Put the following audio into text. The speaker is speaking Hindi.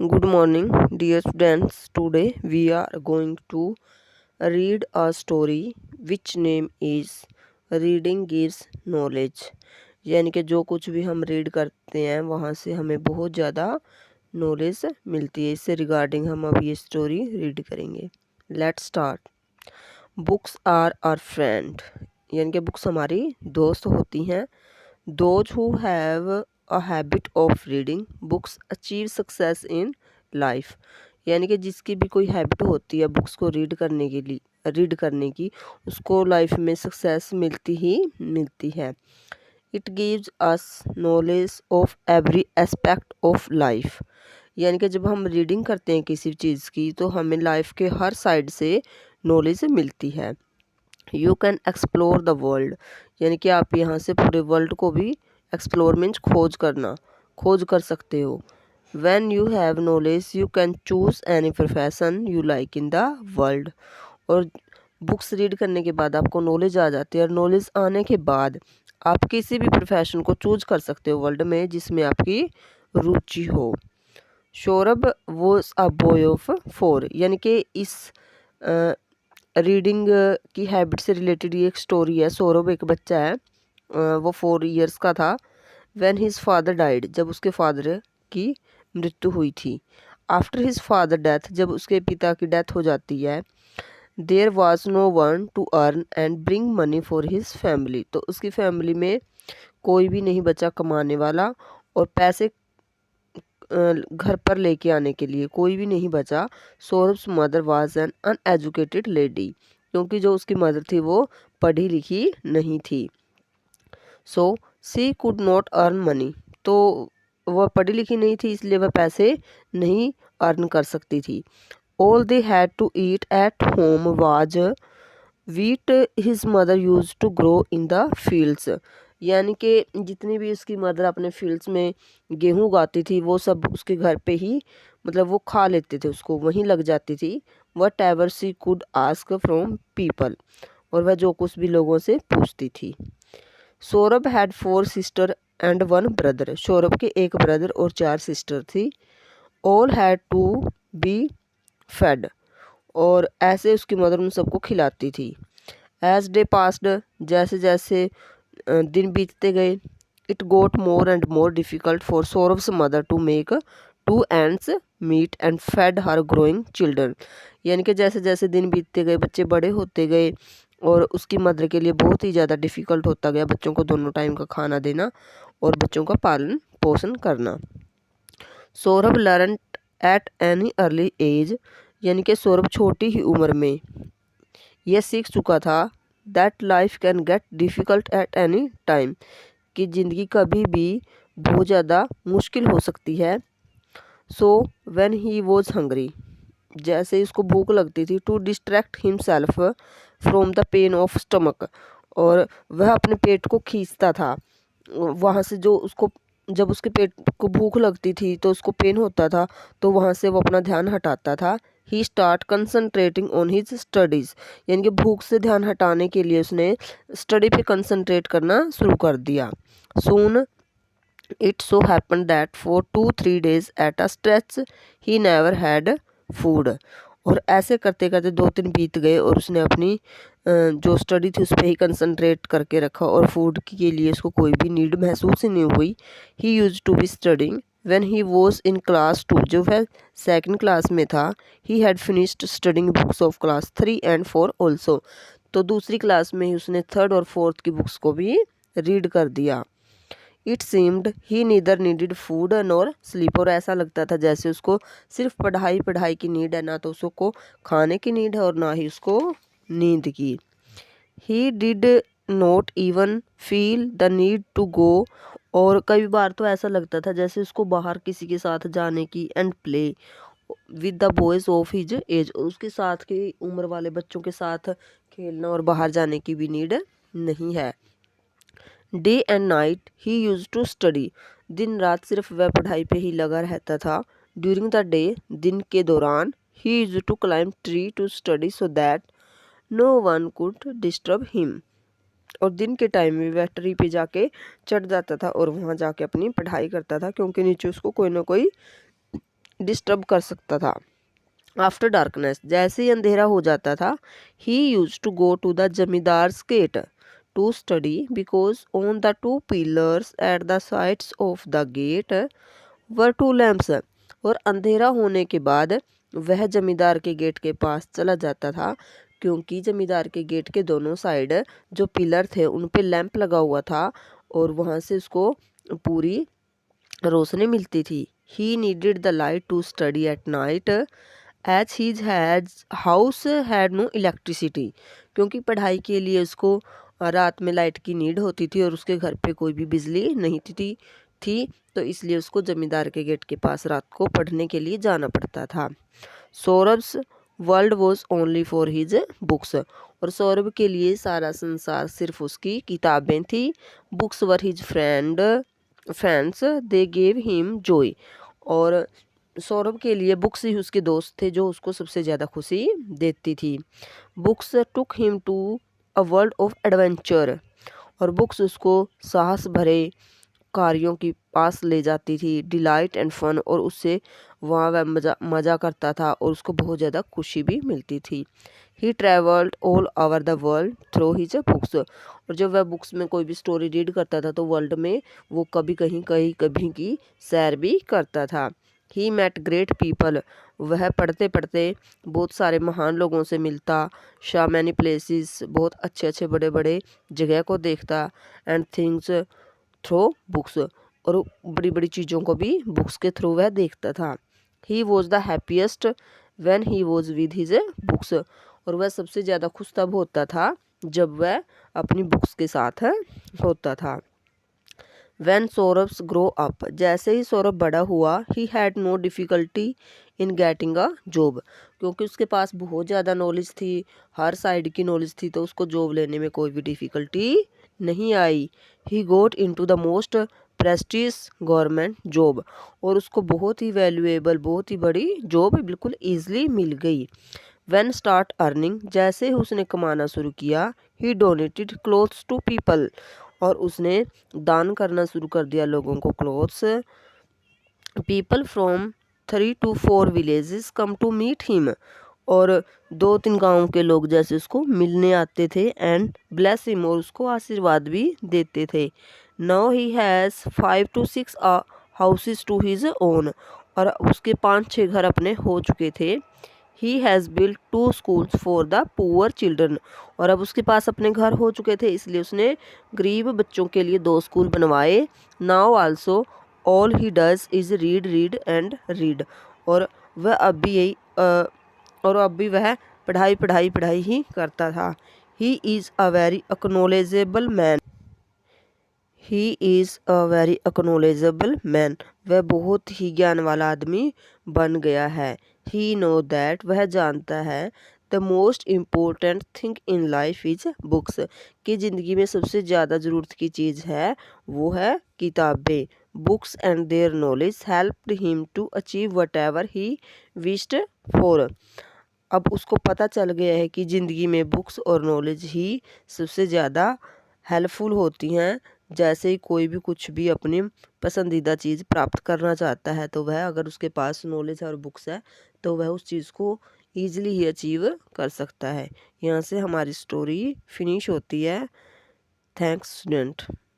Good morning, dear students. Today we are going to read a story which name is Reading Gives Knowledge। यानी कि जो कुछ भी हम रीड करते हैं वहाँ से हमें बहुत ज़्यादा नॉलेज मिलती है। इससे रिगार्डिंग हम अब ये स्टोरी रीड करेंगे। Let's start. Books are our friend, यानी कि बुक्स हमारी दोस्त होती हैं। Those who have a habit of reading books achieve success in life, यानी कि जिसकी भी कोई हैबिट होती है बुक्स को रीड करने की, उसको लाइफ में सक्सेस मिलती ही मिलती है। It gives us knowledge of every aspect of life, यानी कि जब हम रीडिंग करते हैं किसी चीज़ की तो हमें लाइफ के हर साइड से नॉलेज मिलती है। You can explore the world, यानी कि आप यहाँ से पूरे वर्ल्ड को भी एक्सप्लोर मीन्स खोज कर सकते हो। When you have knowledge you can choose any profession you like in the world. और बुक्स रीड करने के बाद आपको नॉलेज आ जाती है, और नॉलेज आने के बाद आप किसी भी प्रोफेशन को चूज कर सकते हो वर्ल्ड में जिसमें आपकी रुचि हो। Saurabh was a boy of 4, यानी कि इस रीडिंग की हैबिट से रिलेटेड ये एक स्टोरी है। सौरभ एक बच्चा है, वो 4 इयर्स का था। व्हेन हिज फादर डाइड, जब उसके फादर की मृत्यु हुई थी। आफ्टर हिज फादर डेथ, जब उसके पिता की डेथ हो जाती है। There was no one to earn and bring money for his family, तो उसकी फैमिली में कोई भी नहीं बचा कमाने वाला, और पैसे घर पर लेके आने के लिए कोई भी नहीं बचा। Saurabh's mother was an uneducated lady, क्योंकि जो उसकी मदर थी वो पढ़ी लिखी नहीं थी। सो सी कुड नॉट अर्न मनी, तो वह पढ़ी लिखी नहीं थी इसलिए वह पैसे नहीं अर्न कर सकती थी। All they had to eat at home was wheat his mother used to grow in the fields, यानी कि जितनी भी उसकी मदर अपने फील्ड्स में गेहूँ उगाती थी वो सब उसके घर पे ही, मतलब वो खा लेते थे, उसको वहीं लग जाती थी। Whatever she could ask from people, और वह जो कुछ भी लोगों से पूछती थी। Saurabh had 4 sister and 1 brother, Saurabh के एक ब्रदर और 4 सिस्टर थी। All had to be fed, और ऐसे उसकी मदर उन सबको खिलाती थी। एज डे पास्ड, जैसे जैसे दिन बीतते गए। It got more and more difficult for Saurabh's mother to make 2 ends meet and feed her growing children, यानी कि जैसे जैसे दिन बीतते गए बच्चे बड़े होते गए और उसकी मदर के लिए बहुत ही ज़्यादा डिफ़िकल्ट होता गया बच्चों को दोनों टाइम का खाना देना और बच्चों का पालन पोषण करना। Saurabh learn at any early age, यानी कि सौरभ छोटी ही उम्र में यह सीख चुका था that life can get difficult at any time, कि ज़िंदगी कभी भी बहुत ज़्यादा मुश्किल हो सकती है। So when he was hungry, जैसे ही उसको भूख लगती थी। To distract himself from the pain of stomach, और वह अपने पेट को खींचता था वहाँ से, जो उसको जब उसके पेट को भूख लगती थी तो उसको पेन होता था, तो वहाँ से वो अपना ध्यान हटाता था। He start concentrating on his studies, यानी कि भूख से ध्यान हटाने के लिए उसने स्टडी पे कंसंट्रेट करना शुरू कर दिया। Soon it so happen that for 2-3 days at a stretch he never had food, और ऐसे करते करते 2-3 बीत गए और उसने अपनी जो स्टडी थी उस पर ही कंसंट्रेट करके रखा, और फूड के लिए उसको कोई भी नीड महसूस ही नहीं हुई। He used to be studying when he was in class 2, जो वह 2nd क्लास में था। He had finished studying books of class 3 and 4 also, तो दूसरी क्लास में ही उसने 3rd और 4th की बुक्स को भी रीड कर दिया। It seemed he neither needed food nor sleep, और ऐसा लगता था जैसे उसको सिर्फ पढ़ाई की नीड है, ना तो उसको खाने की नीड है और ना ही उसको नींद की। He did not even feel the need to go, और कई बार तो ऐसा लगता था जैसे उसको बाहर किसी के साथ जाने की, and play with the boys of his age, उसके साथ की उम्र वाले बच्चों के साथ खेलना और बाहर जाने की भी नीड नहीं है। Day and night he used to study, दिन रात सिर्फ वह पढ़ाई पे ही लगा रहता था। ड्यूरिंग द डे, दिन के दौरान, he used to climb tree to study so that no one could disturb him, और दिन के टाइम में वह ट्री पे जाके चढ़ जाता था और वहाँ जाके अपनी पढ़ाई करता था, क्योंकि नीचे उसको कोई ना कोई डिस्टर्ब कर सकता था। आफ्टर डार्कनेस, जैसे ही अंधेरा हो जाता था, he used to go to the zamindar's gate to study because on the two pillars at the sides of the gate were two lamps. और अंधेरा होने के बाद वह जमींदार के गेट के पास चला जाता था, क्योंकि जमींदार के गेट के दोनों साइड जो पिलर थे उन पे लैंप लगा हुआ था और वहाँ से उसको पूरी रोशनी मिलती थी। He needed the light to study at night as his has house had no electricity, क्योंकि पढ़ाई के लिए उसको रात में लाइट की नीड होती थी और उसके घर पे कोई भी बिजली नहीं थी, तो इसलिए उसको जमींदार के गेट के पास रात को पढ़ने के लिए जाना पड़ता था। Saurabh's world was only for his books, और सौरभ के लिए सारा संसार सिर्फ उसकी किताबें थी। Books were his friends they gave him Joy, और सौरभ के लिए बुक्स ही उसके दोस्त थे जो उसको सबसे ज़्यादा खुशी देती थी। Books took him to a world of adventure, और बुक्स उसको साहस भरे कार्यों के पास ले जाती थी। डिलाइट एंड फन, और उससे वहाँ वह मज़ा करता था और उसको बहुत ज़्यादा खुशी भी मिलती थी। He travelled all over the world through his books, और जब वह बुक्स में कोई भी स्टोरी रीड करता था तो वर्ल्ड में वो कभी कभी की सैर भी करता था। ही मेट ग्रेट पीपल, वह पढ़ते पढ़ते बहुत सारे महान लोगों से मिलता। शा मैनी प्लेसेस, बहुत अच्छे अच्छे बड़े बड़े जगह को देखता। एंड थिंग्स थ्रू बुक्स, और बड़ी बड़ी चीज़ों को भी बुक्स के थ्रू वह देखता था। He was the happiest when he was with his books, और वह सबसे ज़्यादा खुश तब होता था जब वह अपनी बुक्स के साथ होता था। When सौरभ ग्रो अप, जैसे ही सौरभ बड़ा हुआ, he had no difficulty in getting a job, क्योंकि उसके पास बहुत ज़्यादा नॉलेज थी, हर साइड की नॉलेज थी, तो उसको जॉब लेने में कोई भी डिफ़िकल्टी नहीं आई। He got into the most prestigious government job, और उसको बहुत ही वैल्यूएबल, बहुत ही बड़ी जॉब बिल्कुल ईजिली मिल गई। व्हेन स्टार्ट अर्निंग, जैसे ही उसने कमाना शुरू किया, he donated clothes to people, और उसने दान करना शुरू कर दिया लोगों को clothes. People from 3 to 4 villages come to meet him, और 2-3 गाँव के लोग जैसे उसको मिलने आते थे। एंड ब्लेस हिम, और उसको आशीर्वाद भी देते थे। Now he has 5 to 6 houses to his own, और उसके 5-6 घर अपने हो चुके थे। He has built 2 schools for the poor children, और अब उसके पास अपने घर हो चुके थे, इसलिए उसने गरीब बच्चों के लिए 2 स्कूल बनवाए। Now also all he does is read read and read, और वह अब भी वह पढ़ाई ही करता था। He is a very knowledgeable man, he is a very knowledgeable man, वह बहुत ही ज्ञान वाला आदमी बन गया है। ही नो दैट, वह जानता है, the most important thing in life is books, कि ज़िंदगी में सबसे ज़्यादा ज़रूरत की चीज़ है वो है किताबें। Books and their knowledge helped him to achieve whatever he wished for, अब उसको पता चल गया है कि ज़िंदगी में बुक्स और नॉलेज ही सबसे ज़्यादा हेल्पफुल होती हैं। जैसे ही कोई भी कुछ भी अपनी पसंदीदा चीज़ प्राप्त करना चाहता है, तो वह अगर उसके पास नॉलेज और बुक्स है तो वह उस चीज़ को ईजिली ही अचीव कर सकता है। यहाँ से हमारी स्टोरी फिनिश होती है। Thanks student.